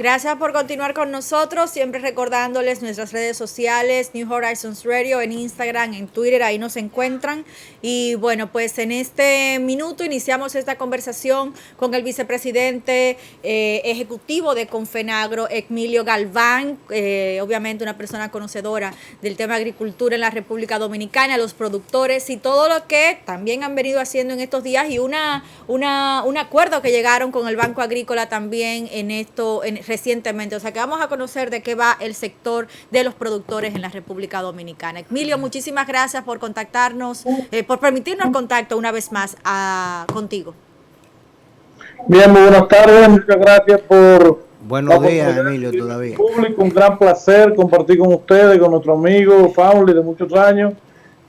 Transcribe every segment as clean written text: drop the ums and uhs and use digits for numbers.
Gracias por continuar con nosotros, siempre recordándoles nuestras redes sociales, New Horizons Radio, en Instagram, en Twitter, ahí nos encuentran. Y bueno, pues en este minuto iniciamos esta conversación con el vicepresidente ejecutivo de Confenagro, Emilio Galván, obviamente una persona conocedora del tema de agricultura en la República Dominicana, los productores y todo lo que también han venido haciendo en estos días y un acuerdo que llegaron con el Banco Agrícola también recientemente, o sea que vamos a conocer de qué va el sector de los productores en la República Dominicana. Emilio, muchísimas gracias por contactarnos, por permitirnos el contacto una vez más contigo. Bien, muy buenas tardes, muchas gracias por... Buenos días, Emilio, todavía. Público, un gran placer compartir con ustedes, con nuestro amigo Fauli de muchos años,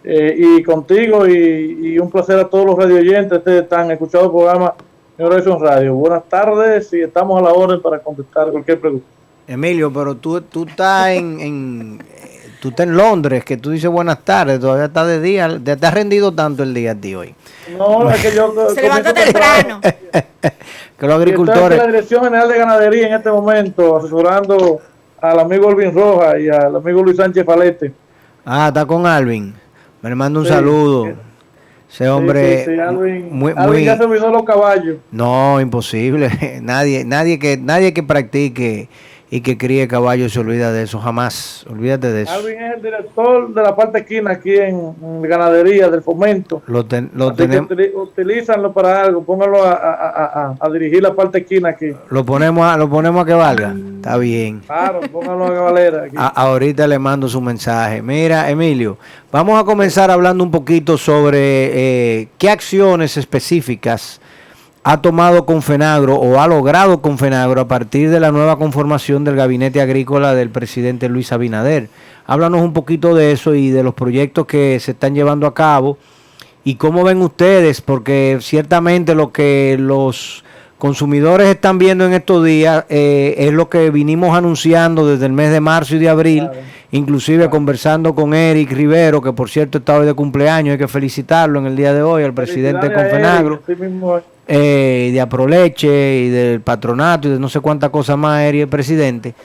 y contigo, y un placer a todos los radioyentes. Ustedes están escuchando el programa Horizons Radio. Buenas tardes y estamos a la orden para contestar cualquier pregunta. Emilio, pero tú estás tú estás en Londres, que tú dices buenas tardes, todavía estás de día, te has rendido tanto el día de hoy. No, es que yo se levantó temprano. Que los agricultores. Estoy en la Dirección General de Ganadería en este momento, asesorando al amigo Alvin Rojas y al amigo Luis Sánchez Falete. Ah, está con Alvin. Me manda un saludo. Ese hombre, sí, Alvin ya se olvidó los caballos. No, imposible. Nadie que practique y que críe caballos se olvida de eso, jamás. Olvídate de eso. Alvin es el director de la parte esquina aquí en ganadería del fomento. Lo tenemos. Utilízanlo para algo, pónganlo a dirigir la parte esquina aquí. Lo ponemos a que valga. Está bien. Claro, pónganlo a que valera aquí. Ahorita le mando su mensaje. Mira, Emilio, vamos a comenzar hablando un poquito sobre qué acciones específicas ha tomado Confenagro o ha logrado Confenagro a partir de la nueva conformación del gabinete agrícola del presidente Luis Abinader. Háblanos un poquito de eso y de los proyectos que se están llevando a cabo y cómo ven ustedes, porque ciertamente lo que los consumidores están viendo en estos días es lo que vinimos anunciando desde el mes de marzo y de abril, inclusive conversando con Eric Rivero, que por cierto está hoy de cumpleaños, hay que felicitarlo en el día de hoy, al presidente de Confenagro, de Aproleche y del patronato y de no sé cuántas cosas más, Eric, el presidente.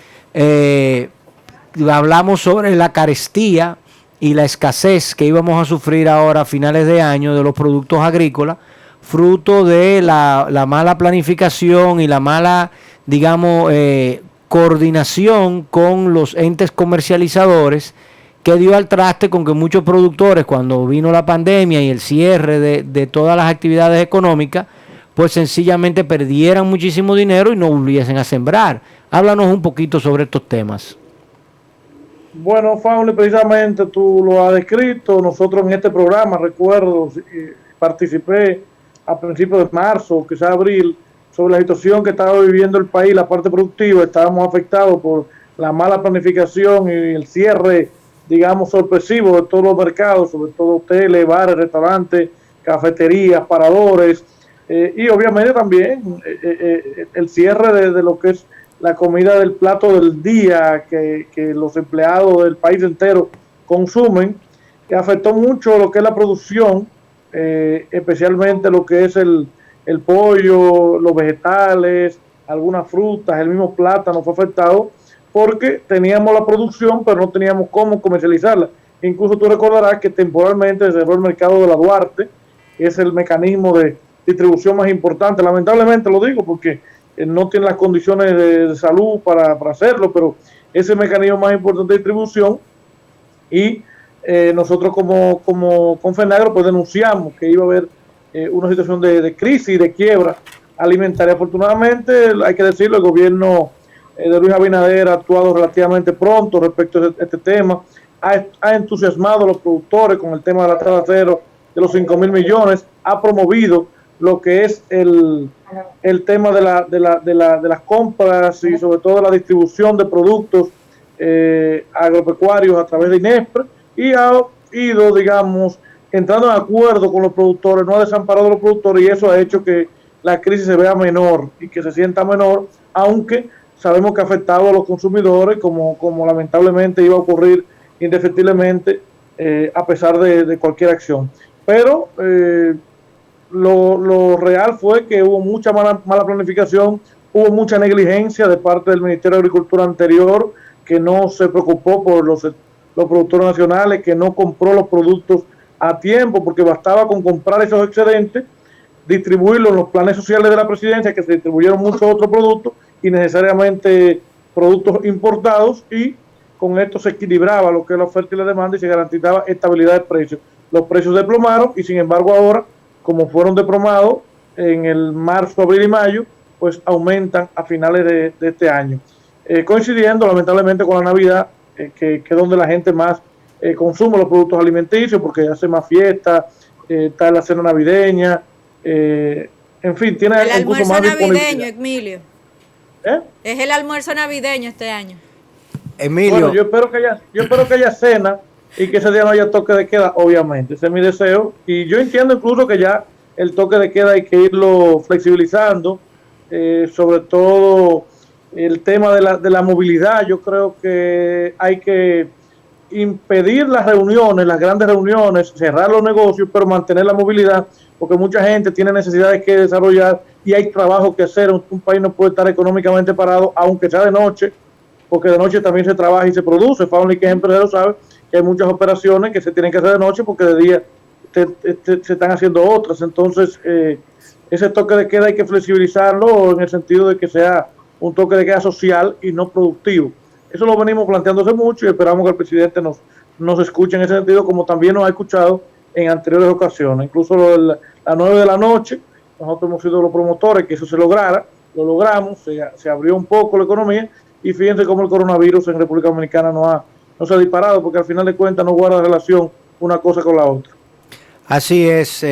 Hablamos sobre la carestía y la escasez que íbamos a sufrir ahora a finales de año de los productos agrícolas, fruto de la mala planificación y la mala, digamos, coordinación con los entes comercializadores, que dio al traste con que muchos productores, cuando vino la pandemia y el cierre de todas las actividades económicas, pues sencillamente perdieran muchísimo dinero y no volviesen a sembrar. Háblanos un poquito sobre estos temas. Bueno, Faule, precisamente tú lo has descrito. Nosotros en este programa, recuerdo, participé a principios de marzo, quizás abril, sobre la situación que estaba viviendo el país, la parte productiva. Estábamos afectados por la mala planificación y el cierre, digamos, sorpresivo de todos los mercados, sobre todo hoteles, bares, restaurantes, cafeterías, paradores, y obviamente también el cierre de lo que es la comida del plato del día que los empleados del país entero consumen, que afectó mucho lo que es la producción, especialmente lo que es el pollo, los vegetales, algunas frutas, el mismo plátano fue afectado porque teníamos la producción pero no teníamos cómo comercializarla. Incluso tú recordarás que temporalmente se cerró el mercado de la Duarte, que es el mecanismo de distribución más importante. Lamentablemente lo digo porque no tiene las condiciones de salud para hacerlo, pero ese mecanismo más importante de distribución, y nosotros como Confenagro pues denunciamos que iba a haber una situación de crisis y de quiebra alimentaria. Afortunadamente, hay que decirlo, el gobierno de Luis Abinader ha actuado relativamente pronto respecto a este tema, ha entusiasmado a los productores con el tema de la tasa cero de los 5.000 millones, ha promovido lo que es el tema de las compras y sobre todo la distribución de productos agropecuarios a través de INESPRE, y ha ido, digamos, entrando en acuerdo con los productores, no ha desamparado a los productores, y eso ha hecho que la crisis se vea menor y que se sienta menor, aunque sabemos que ha afectado a los consumidores como lamentablemente iba a ocurrir indefectiblemente, a pesar de cualquier acción. Pero lo real fue que hubo mucha mala planificación hubo mucha negligencia de parte del Ministerio de Agricultura anterior, que no se preocupó por los productores nacionales, que no compró los productos a tiempo, porque bastaba con comprar esos excedentes, distribuirlos en los planes sociales de la presidencia, que se distribuyeron muchos otros productos, y necesariamente productos importados, y con esto se equilibraba lo que es la oferta y la demanda y se garantizaba estabilidad de precios. Los precios desplomaron y sin embargo ahora, como fueron desplomados en el marzo, abril y mayo, pues aumentan a finales de este año. Coincidiendo lamentablemente con la Navidad, que es donde la gente más consume los productos alimenticios, porque hace más fiesta, está la cena navideña, en fin, tiene el almuerzo más navideño, Emilio. Es el almuerzo navideño este año. Emilio. Bueno, yo espero que haya cena y que ese día no haya toque de queda, obviamente, ese es mi deseo, y yo entiendo incluso que ya el toque de queda hay que irlo flexibilizando, sobre todo el tema de la movilidad. Yo creo que hay que impedir las reuniones, las grandes reuniones, cerrar los negocios, pero mantener la movilidad, porque mucha gente tiene necesidades que desarrollar y hay trabajo que hacer. Un país no puede estar económicamente parado, aunque sea de noche, porque de noche también se trabaja y se produce. Fauni, que es empresario, sabe que hay muchas operaciones que se tienen que hacer de noche porque de día se están haciendo otras. Entonces, ese toque de queda hay que flexibilizarlo en el sentido de que sea un toque de queda social y no productivo. Eso lo venimos planteándose mucho y esperamos que el presidente nos escuche en ese sentido, como también nos ha escuchado en anteriores ocasiones. Incluso lo de las 9 de la noche, nosotros hemos sido los promotores que eso se lograra, lo logramos, se abrió un poco la economía, y fíjense cómo el coronavirus en República Dominicana no se ha disparado, porque al final de cuentas no guarda relación una cosa con la otra. Así es,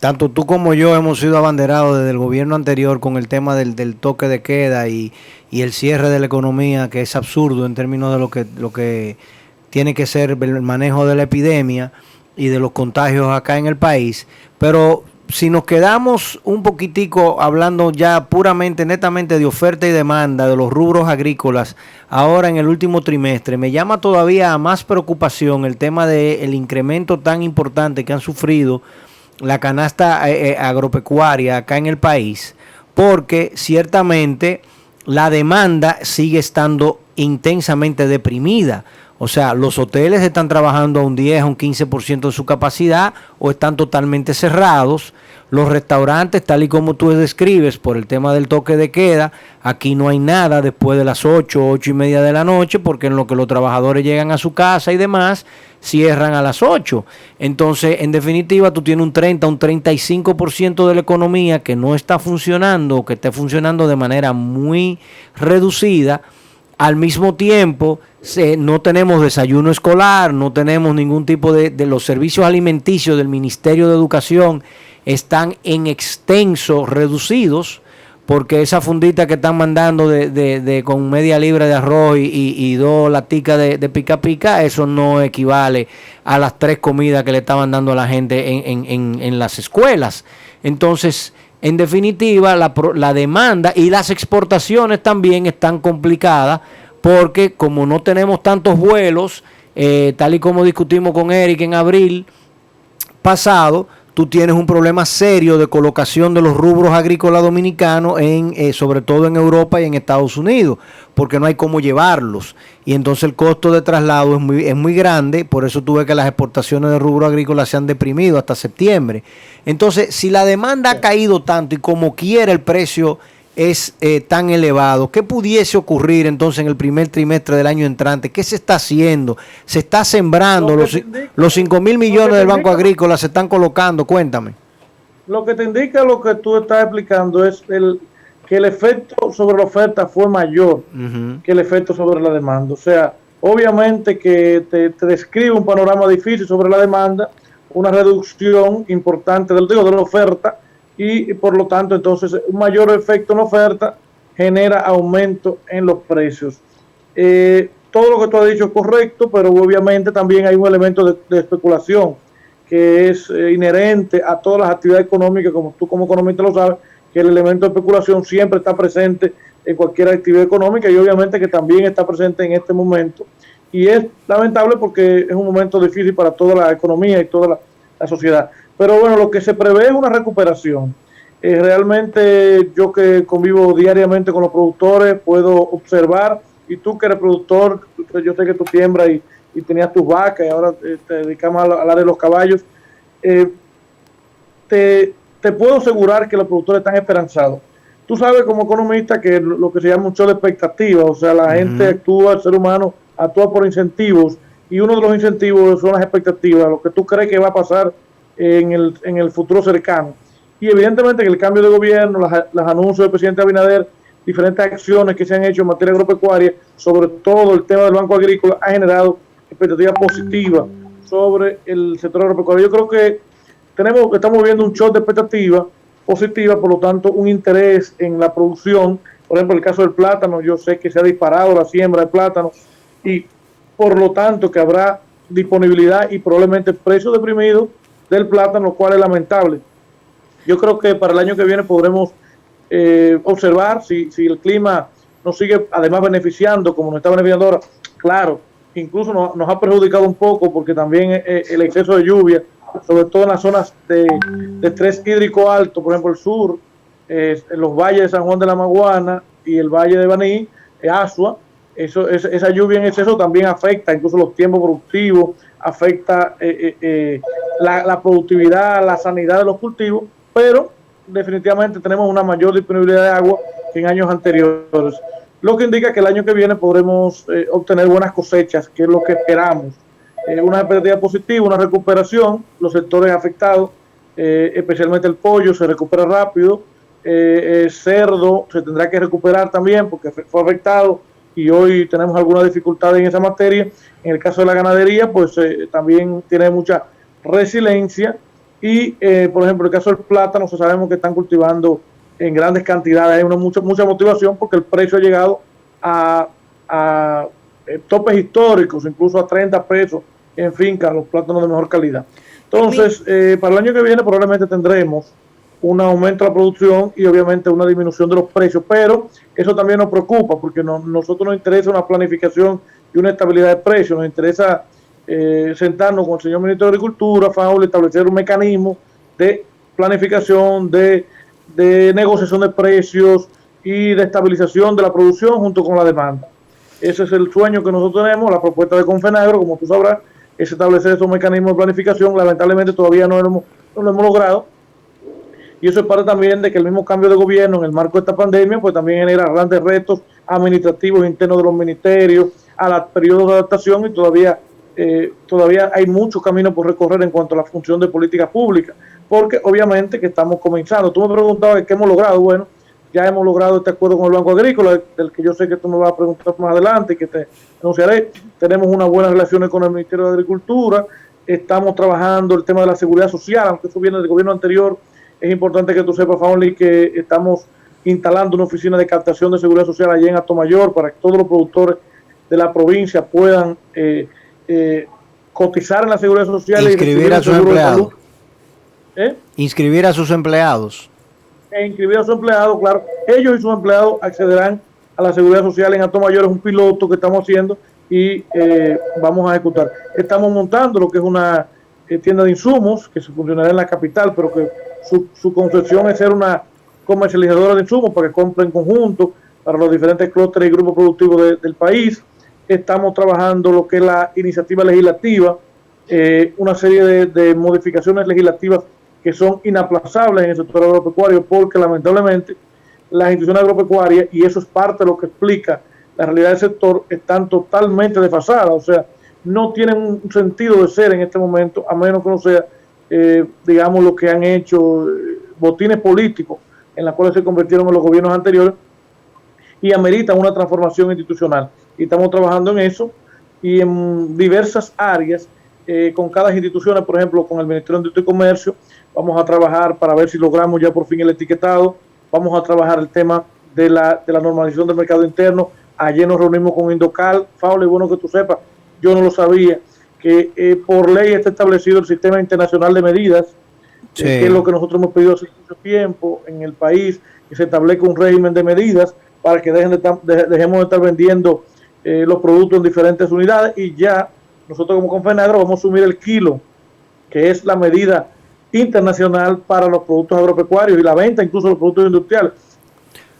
tanto tú como yo hemos sido abanderados desde el gobierno anterior con el tema del toque de queda y el cierre de la economía, que es absurdo en términos de lo que tiene que ser el manejo de la epidemia y de los contagios acá en el país. Pero si nos quedamos un poquitico hablando ya puramente, netamente de oferta y demanda de los rubros agrícolas, ahora en el último trimestre, me llama todavía a más preocupación el tema del incremento tan importante que han sufrido la canasta agropecuaria acá en el país, porque ciertamente la demanda sigue estando intensamente deprimida. O sea, los hoteles están trabajando a un 10, a un 15% de su capacidad o están totalmente cerrados. Los restaurantes, tal y como tú describes, por el tema del toque de queda, aquí no hay nada después de las 8, 8:30 de la noche, porque en lo que los trabajadores llegan a su casa y demás, cierran a las 8. Entonces, en definitiva, tú tienes un 30, un 35% de la economía que no está funcionando o que está funcionando de manera muy reducida. Al mismo tiempo, no tenemos desayuno escolar, no tenemos ningún tipo de los servicios alimenticios del Ministerio de Educación están en extenso reducidos, porque esa fundita que están mandando con media libra de arroz y 2 laticas de pica pica, eso no equivale a las 3 comidas que le estaban dando a la gente en las escuelas. Entonces, en definitiva, la demanda y las exportaciones también están complicadas, porque como no tenemos tantos vuelos, tal y como discutimos con Eric en abril pasado, tú tienes un problema serio de colocación de los rubros agrícolas dominicanos, sobre todo en Europa y en Estados Unidos, porque no hay cómo llevarlos. Y entonces el costo de traslado es muy grande, por eso tú ves que las exportaciones de rubro agrícola se han deprimido hasta septiembre. Entonces, si la demanda ha caído tanto y como quiera el precio es tan elevado, ¿qué pudiese ocurrir entonces en el primer trimestre del año entrante? ¿Qué se está haciendo? ¿Se está sembrando? Los 5,000 millones del Banco Agrícola se están colocando. Cuéntame. Lo que te indica lo que tú estás explicando es que el efecto sobre la oferta fue mayor que el efecto sobre la demanda. O sea, obviamente que te describe un panorama difícil sobre la demanda, una reducción importante de la oferta, y por lo tanto entonces un mayor efecto en la oferta genera aumento en los precios. Todo lo que tú has dicho es correcto, pero obviamente también hay un elemento de especulación que es inherente a todas las actividades económicas, como tú como economista lo sabes, que el elemento de especulación siempre está presente en cualquier actividad económica, y obviamente que también está presente en este momento, y es lamentable porque es un momento difícil para toda la economía y toda la sociedad. Pero bueno, lo que se prevé es una recuperación. Realmente yo que convivo diariamente con los productores puedo observar, y tú que eres productor, yo sé que tú siembras y tenías tus vacas y ahora te dedicamos al área de los caballos. eh, te puedo asegurar que los productores están esperanzados. Tú sabes como economista que lo que se llama un show de expectativas, o sea, la gente actúa, el ser humano actúa por incentivos, y uno de los incentivos son las expectativas, lo que tú crees que va a pasar en el futuro cercano. Y evidentemente que el cambio de gobierno, los anuncios del presidente Abinader, diferentes acciones que se han hecho en materia agropecuaria, sobre todo el tema del Banco Agrícola, ha generado expectativas positivas sobre el sector agropecuario. Yo creo que estamos viendo un shock de expectativas positivas, por lo tanto un interés en la producción. Por ejemplo, el caso del plátano, yo sé que se ha disparado la siembra de plátano y por lo tanto que habrá disponibilidad y probablemente precio deprimido del plátano, lo cual es lamentable. Yo creo que para el año que viene podremos observar si el clima nos sigue además beneficiando como nos está beneficiando ahora. Claro, incluso nos ha perjudicado un poco porque también el exceso de lluvia, sobre todo en las zonas de estrés hídrico alto, por ejemplo el sur, en los valles de San Juan de la Maguana y el valle de Baní, Asua, esa lluvia en exceso también afecta incluso los tiempos productivos, afecta la productividad, la sanidad de los cultivos, pero definitivamente tenemos una mayor disponibilidad de agua que en años anteriores, lo que indica que el año que viene podremos obtener buenas cosechas, que es lo que esperamos. Una expectativa positiva, una recuperación, los sectores afectados, especialmente el pollo se recupera rápido, cerdo se tendrá que recuperar también porque fue afectado y hoy tenemos alguna dificultad en esa materia. En el caso de la ganadería, pues también tiene mucha resiliencia y, por ejemplo, en el caso del plátano, sabemos que están cultivando en grandes cantidades, hay mucha motivación porque el precio ha llegado a topes históricos, incluso a 30 pesos en finca, los plátanos de mejor calidad. Entonces, para el año que viene probablemente tendremos un aumento de la producción y obviamente una disminución de los precios, pero eso también nos preocupa porque nosotros nos interesa una planificación y una estabilidad de precios, nos interesa sentarnos con el señor ministro de Agricultura, Faul, establecer un mecanismo de planificación, de negociación de precios y de estabilización de la producción junto con la demanda. Ese es el sueño que nosotros tenemos. La propuesta de Confenagro, como tú sabrás, es establecer esos mecanismos de planificación. Lamentablemente todavía no lo hemos logrado. Y eso es parte también de que el mismo cambio de gobierno en el marco de esta pandemia, pues también genera grandes retos administrativos internos de los ministerios, a los periodos de adaptación, y todavía hay mucho camino por recorrer en cuanto a la función de política pública, porque obviamente que estamos comenzando. Tú me preguntabas qué hemos logrado. Bueno, ya hemos logrado este acuerdo con el Banco Agrícola, del que yo sé que tú me vas a preguntar más adelante y que te anunciaré. Tenemos unas buenas relaciones con el Ministerio de Agricultura, estamos trabajando el tema de la seguridad social, aunque eso viene del gobierno anterior. Es importante que tú sepas, Faunli, que estamos instalando una oficina de captación de seguridad social allá en Atomayor para que todos los productores de la provincia puedan cotizar en la seguridad social. Inscribir a sus empleados. Inscribir a sus empleados. Inscribir a sus empleados, claro. Ellos y sus empleados accederán a la seguridad social en Atomayor. Es un piloto que estamos haciendo y vamos a ejecutar. Estamos montando lo que es una tienda de insumos que se funcionará en la capital, pero que su concepción es ser una comercializadora de insumos para que compren en conjunto para los diferentes clústeres y grupos productivos del país. Estamos trabajando lo que es la iniciativa legislativa, una serie de modificaciones legislativas que son inaplazables en el sector agropecuario, porque lamentablemente las instituciones agropecuarias, y eso es parte de lo que explica la realidad del sector, están totalmente desfasadas. O sea, no tienen un sentido de ser en este momento, a menos que no sea, digamos, lo que han hecho botines políticos en los cuales se convirtieron en los gobiernos anteriores, y ameritan una transformación institucional. Y estamos trabajando en eso y en diversas áreas con cada institución. Por ejemplo, con el Ministerio de Industria y Comercio vamos a trabajar para ver si logramos ya por fin el etiquetado. Vamos a trabajar el tema de la normalización del mercado interno. Ayer nos reunimos con Indocal. Faule, bueno que tú sepas, yo no lo sabía, que por ley está establecido el sistema internacional de medidas, sí, que es lo que nosotros hemos pedido hace mucho tiempo en el país, que se establezca un régimen de medidas para que dejemos de estar vendiendo los productos en diferentes unidades, y ya nosotros como Confenagro vamos a asumir el kilo, que es la medida internacional para los productos agropecuarios y la venta incluso de los productos industriales.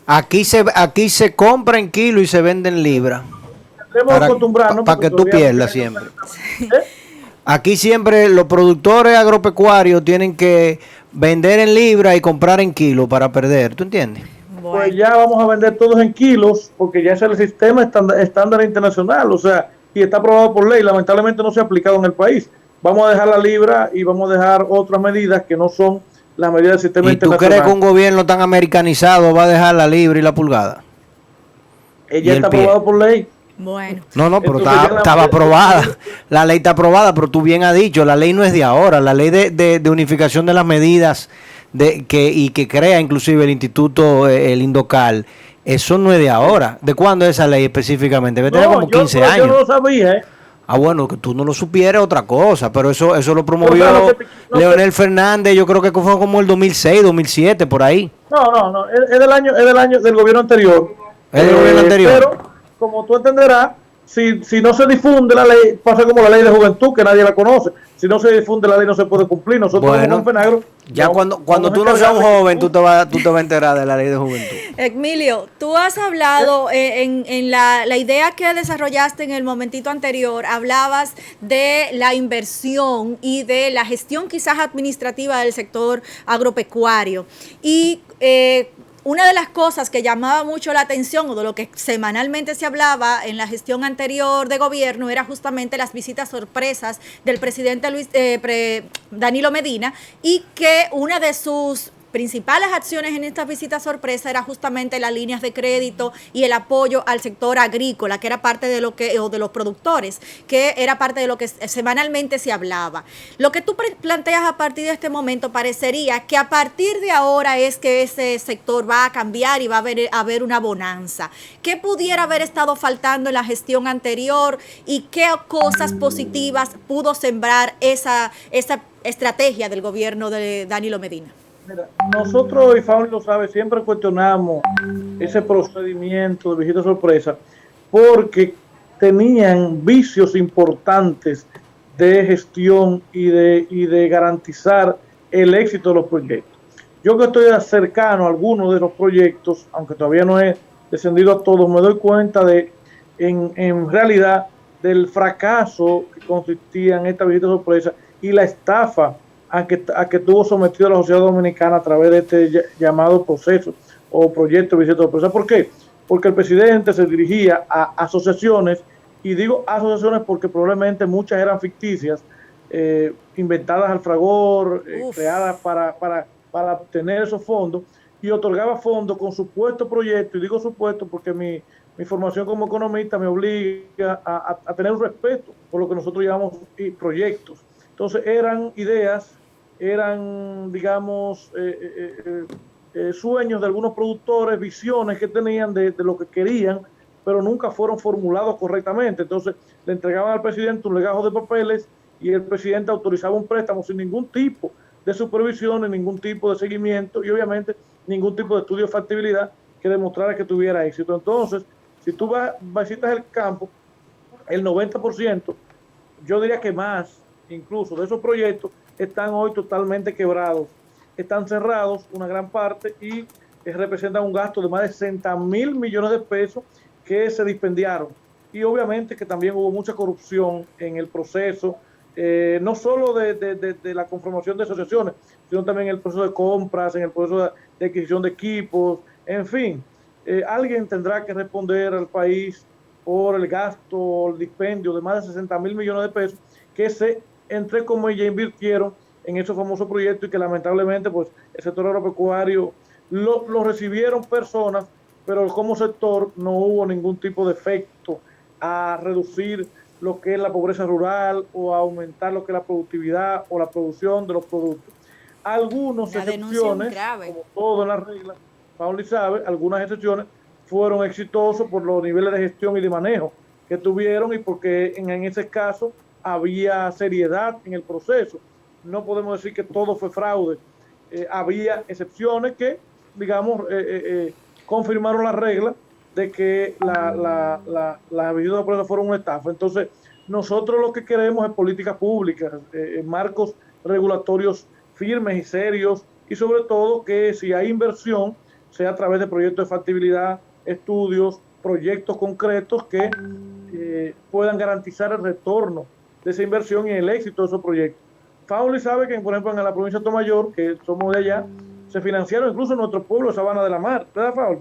Aquí se compra en kilo y se vende en libra. Para que tú pierdas siempre. Aquí siempre los productores agropecuarios tienen que vender en libra y comprar en kilo para perder, ¿tú entiendes? Pues ya vamos a vender todos en kilos, porque ya es el sistema estándar internacional, o sea, y está aprobado por ley, lamentablemente no se ha aplicado en el país. Vamos a dejar la libra y vamos a dejar otras medidas que no son las medidas del sistema internacional. ¿Y tú crees que un gobierno tan americanizado va a dejar la libra y la pulgada? Ella está aprobado por ley. Bueno. No, pero estaba aprobada. La ley está aprobada, pero tú bien has dicho, la ley no es de ahora. La ley de unificación de las medidas que crea inclusive el Instituto, el Indocal, eso no es de ahora. ¿De cuándo es esa ley específicamente? Debe tener como 15 años. Yo no lo sabía, Ah, bueno, que tú no lo supieras otra cosa, pero eso lo promovió Leonel Fernández, yo creo que fue como el 2006, 2007, por ahí. No, es del año del gobierno anterior. Es del gobierno anterior. Pero, como tú entenderás, si no se difunde la ley, pasa como la ley de juventud, que nadie la conoce. Si no se difunde la ley, no se puede cumplir. Nosotros como en Fenagro, ya cuando tú no seas un joven, tú te vas a enterar de la ley de juventud. Emilio, tú has hablado en la idea que desarrollaste en el momentito anterior, hablabas de la inversión y de la gestión quizás administrativa del sector agropecuario. Y una de las cosas que llamaba mucho la atención, o de lo que semanalmente se hablaba en la gestión anterior de gobierno, era justamente las visitas sorpresas del presidente Danilo Medina, y que una de sus principales acciones en esta visita sorpresa era justamente las líneas de crédito y el apoyo al sector agrícola, que era parte de o de los productores, que era parte de lo que semanalmente se hablaba. Lo que tú planteas a partir de este momento parecería que a partir de ahora es que ese sector va a cambiar y va a haber una bonanza. ¿Qué pudiera haber estado faltando en la gestión anterior y qué cosas positivas pudo sembrar esa estrategia del gobierno de Danilo Medina? Mira, nosotros, y Fauni lo sabe, siempre cuestionamos ese procedimiento de visita sorpresa porque tenían vicios importantes de gestión y de garantizar el éxito de los proyectos. Yo que estoy cercano a algunos de los proyectos, aunque todavía no he descendido a todos, me doy cuenta en realidad del fracaso que consistía en esta visita sorpresa y la estafa a que tuvo sometido a la sociedad dominicana a través de este llamado proceso o proyecto de visita sorpresa. ¿Por qué? Porque el presidente se dirigía a asociaciones, y digo asociaciones porque probablemente muchas eran ficticias, inventadas al fragor, creadas para obtener esos fondos, y otorgaba fondos con supuesto proyecto, y digo supuesto porque mi formación como economista me obliga a tener un respeto por lo que nosotros llamamos proyectos. Entonces eran ideas, digamos, sueños de algunos productores, visiones que tenían de lo que querían, pero nunca fueron formulados correctamente. Entonces le entregaban al presidente un legajo de papeles y el presidente autorizaba un préstamo sin ningún tipo de supervisión, ningún tipo de seguimiento y obviamente ningún tipo de estudio de factibilidad que demostrara que tuviera éxito. Entonces, si tú visitas el campo, el 90%, yo diría que más, incluso de esos proyectos, están hoy totalmente quebrados, están cerrados una gran parte y representan un gasto de más de 60,000 millones de pesos que se dispendiaron. Y obviamente que también hubo mucha corrupción en el proceso, no solo de la conformación de asociaciones, sino también en el proceso de compras, en el proceso de adquisición de equipos, en fin. Alguien tendrá que responder al país por el gasto, el dispendio de más de 60,000 millones de pesos que se, entre comillas, invirtieron en esos famosos proyectos y que lamentablemente pues el sector agropecuario lo recibieron personas, pero como sector no hubo ningún tipo de efecto a reducir lo que es la pobreza rural o a aumentar lo que es la productividad o la producción de los productos. Algunas excepciones, como todo en las reglas, Pauli sabe, algunas excepciones fueron exitosos por los niveles de gestión y de manejo que tuvieron y porque en ese caso había seriedad en el proceso. No podemos decir que todo fue fraude. Había excepciones que, digamos, confirmaron la regla de que las visita sorpresa fueron una estafa. Entonces, nosotros lo que queremos es políticas públicas, marcos regulatorios firmes y serios, y sobre todo que si hay inversión, sea a través de proyectos de factibilidad, estudios, proyectos concretos que puedan garantizar el retorno de esa inversión y el éxito de esos proyectos. Fauli sabe que, por ejemplo, en la provincia de Tomayor, que somos de allá, se financiaron incluso en nuestro pueblo de Sabana de la Mar, ¿verdad, Fauli?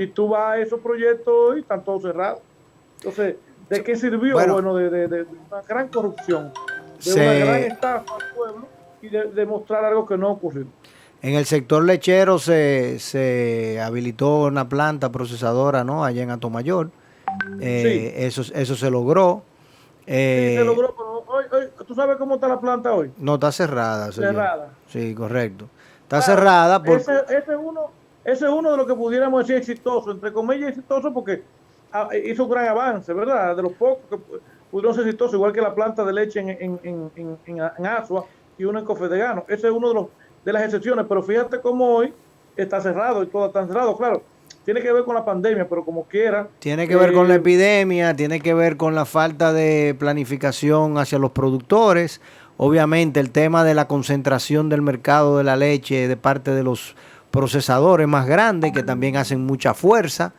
Y tú vas a esos proyectos y están todos cerrados. Entonces, ¿de qué sirvió? Bueno, de una gran corrupción, de una gran estafa al pueblo y de mostrar algo que no ocurrió. En el sector lechero se habilitó una planta procesadora, ¿no? Allá en Atomayor. Sí. Eso se logró. Sí, se logró, pero hoy, ¿tú sabes cómo está la planta hoy? No, está cerrada. Cerrada. Sí, correcto. Está cerrada. Ese es uno de los que pudiéramos decir exitoso, entre comillas exitoso, porque hizo un gran avance, ¿verdad? De los pocos que pudieron ser exitosos, igual que la planta de leche en Asua y uno en Cofedegano. Ese es uno de las excepciones, pero fíjate cómo hoy está cerrado y todo está cerrado, claro. Tiene que ver con la pandemia, pero como quiera. Tiene que ver con la epidemia, tiene que ver con la falta de planificación hacia los productores. Obviamente el tema de la concentración del mercado de la leche de parte de los procesadores más grandes, que también hacen mucha fuerza,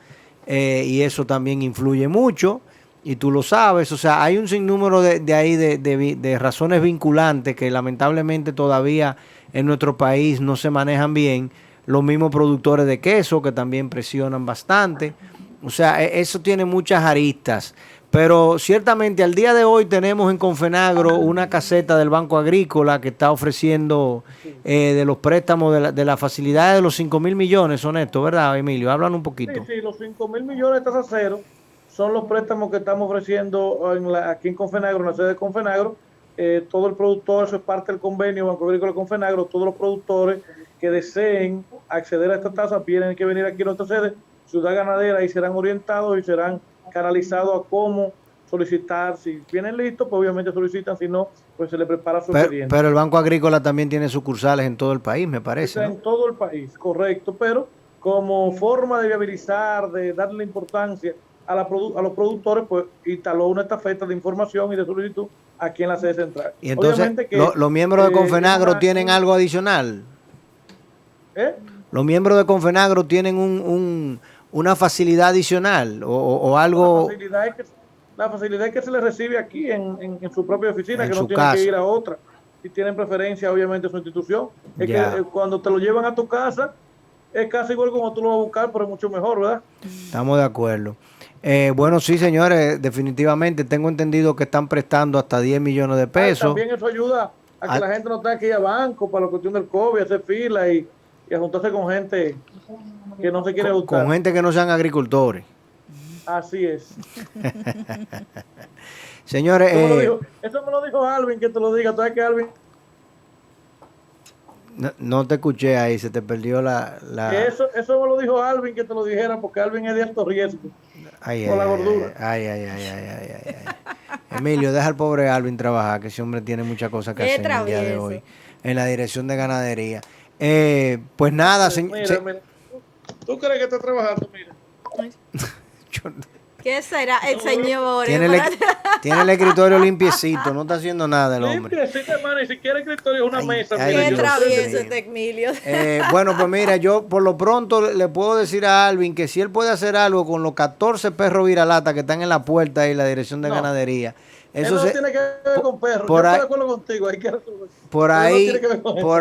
y eso también influye mucho, y tú lo sabes. O sea, hay un sinnúmero de razones vinculantes que lamentablemente todavía en nuestro país no se manejan bien. Los mismos productores de queso que también presionan bastante. O sea, eso tiene muchas aristas. Pero ciertamente al día de hoy tenemos en Confenagro una caseta del Banco Agrícola que está ofreciendo de los préstamos de la facilidad de los 5.000 millones, son estos, ¿verdad, Emilio? Hablan un poquito. Sí, los 5.000 millones de tasa cero son los préstamos que estamos ofreciendo aquí en Confenagro, en la sede de Confenagro. Todo el productor, eso es parte del convenio Banco Agrícola Confenagro, todos los productores que deseen acceder a esta tasa tienen que venir aquí a nuestra sede, Ciudad Ganadera, y serán orientados y serán canalizados a cómo solicitar. Si vienen listos, pues obviamente solicitan, si no, pues se les prepara su expediente. Pero el Banco Agrícola también tiene sucursales en todo el país, me parece, ¿no? En todo el país, correcto, pero como forma de viabilizar, de darle importancia a los productores, pues instaló una estafeta de información y de solicitud aquí en la sede central. Y entonces, los miembros de Confenagro tienen algo adicional. Los miembros de Confenagro tienen una facilidad adicional o algo. La facilidad es que se les recibe aquí en su propia oficina, que no tienen casa. que ir a otra. Si tienen preferencia, obviamente, su institución. Es que cuando te lo llevan a tu casa, es casi igual como tú lo vas a buscar, pero es mucho mejor, ¿verdad? Estamos de acuerdo. Bueno, sí, señores, definitivamente tengo entendido que están prestando hasta 10 millones de pesos. También eso ayuda a que la gente no tenga que ir a banco para la cuestión del COVID, hacer fila y a juntarse con gente que no se quiere juntar. Con gente que no sean agricultores. Así es. Señores, eso me lo dijo Alvin, que te lo diga. ¿Tú sabes que Alvin? No te escuché ahí, se te perdió la... Eso me lo dijo Alvin, que te lo dijera, porque Alvin es de alto riesgo. Por la gordura. Ay. Emilio, deja al pobre Alvin trabajar, que ese hombre tiene muchas cosas que hacer el día de hoy en la dirección de ganadería. Pues nada, mira. ¿Tú crees que está trabajando? Mira. ¿Qué será el señor? Tiene el escritorio limpiecito, no está haciendo nada el hombre. Limpiecito, hermano, ni siquiera el escritorio es una mesa. Qué travieso este Emilio. Bueno, pues mira, yo por lo pronto le puedo decir a Alvin que si él puede hacer algo con los 14 perros viralata que están en la puerta y la dirección de ganadería. Eso no tiene que ver con perros. Yo estoy de acuerdo contigo. Por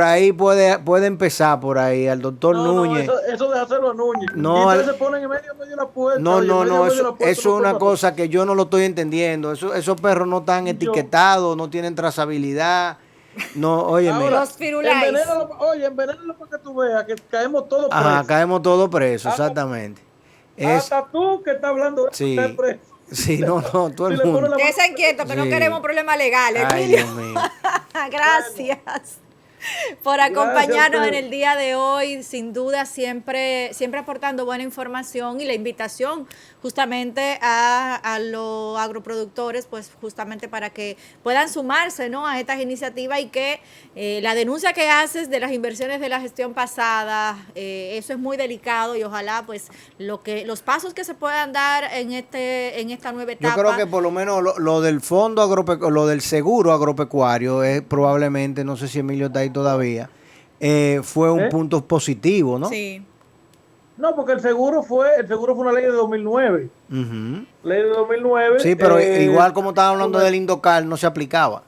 ahí puede empezar por ahí al doctor Núñez. Eso de hacerlo a Núñez. No, y entonces se ponen en medio de la puerta. Eso es una cosa que yo no lo estoy entendiendo. Esos perros no están etiquetados, no tienen trazabilidad. No, óyeme. Los firulais. Envenénalo para que tú veas que caemos todos presos. Ajá, caemos todos presos, exactamente. Hasta tú que estás hablando de estar preso. Sí, no, todo el mundo. Quédense inquietos, que no queremos problemas legales. Ay, Dios mío. Gracias por acompañarnos en el día de hoy. Sin duda, siempre aportando buena información y la invitación justamente a los agroproductores, pues justamente para que puedan sumarse, ¿no?, a estas iniciativas y que la denuncia que haces de las inversiones de la gestión pasada, eso es muy delicado y ojalá pues los pasos que se puedan dar en esta nueva etapa. Yo creo que por lo menos lo del fondo lo del seguro agropecuario es probablemente, no sé si Emilio está ahí país todavía, fue un punto positivo, ¿no? Sí. No, porque el seguro fue una ley de 2009. Ley de 2009. Sí, pero igual como estaba hablando del Indocal, no se aplicaba.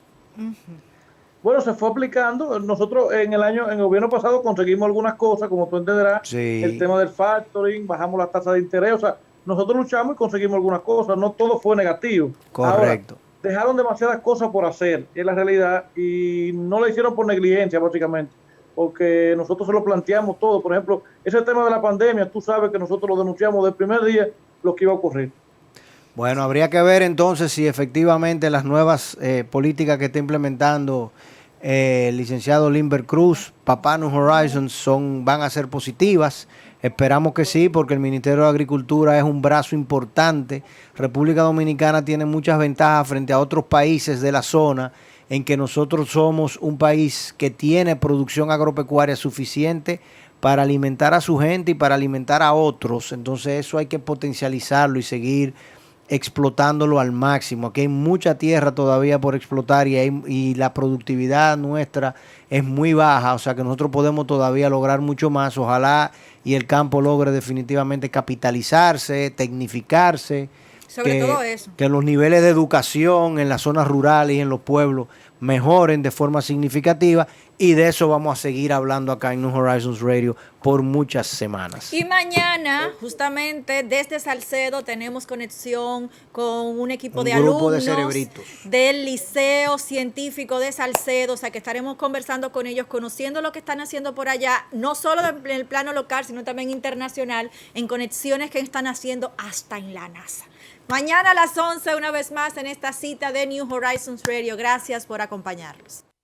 Bueno, se fue aplicando. Nosotros en el gobierno pasado conseguimos algunas cosas, como tú entenderás, Sí. el tema del factoring, bajamos las tasas de interés, o sea, nosotros luchamos y conseguimos algunas cosas, no todo fue negativo. Correcto. Ahora, dejaron demasiadas cosas por hacer, es la realidad, y no lo hicieron por negligencia, básicamente, porque nosotros se lo planteamos todo. Por ejemplo, ese tema de la pandemia, tú sabes que nosotros lo denunciamos del primer día lo que iba a ocurrir. Bueno, habría que ver entonces si efectivamente las nuevas políticas que está implementando el licenciado Limber Cruz, Papá New Horizons, van a ser positivas. Esperamos que sí, porque el Ministerio de Agricultura es un brazo importante. República Dominicana tiene muchas ventajas frente a otros países de la zona, en que nosotros somos un país que tiene producción agropecuaria suficiente para alimentar a su gente y para alimentar a otros. Entonces eso hay que potencializarlo y seguir explotándolo al máximo. Aquí hay mucha tierra todavía por explotar y la productividad nuestra es muy baja, o sea que nosotros podemos todavía lograr mucho más. Ojalá y el campo logre definitivamente capitalizarse, tecnificarse, Sobre todo eso. que los niveles de educación en las zonas rurales y en los pueblos mejoren de forma significativa, y de eso vamos a seguir hablando acá en New Horizons Radio por muchas semanas. Y mañana, justamente desde Salcedo, tenemos conexión con un equipo de alumnos del Liceo Científico de Salcedo, o sea que estaremos conversando con ellos, conociendo lo que están haciendo por allá, no solo en el plano local, sino también internacional, en conexiones que están haciendo hasta en la NASA. Mañana a las 11, una vez más, en esta cita de New Horizons Radio. Gracias por acompañarnos.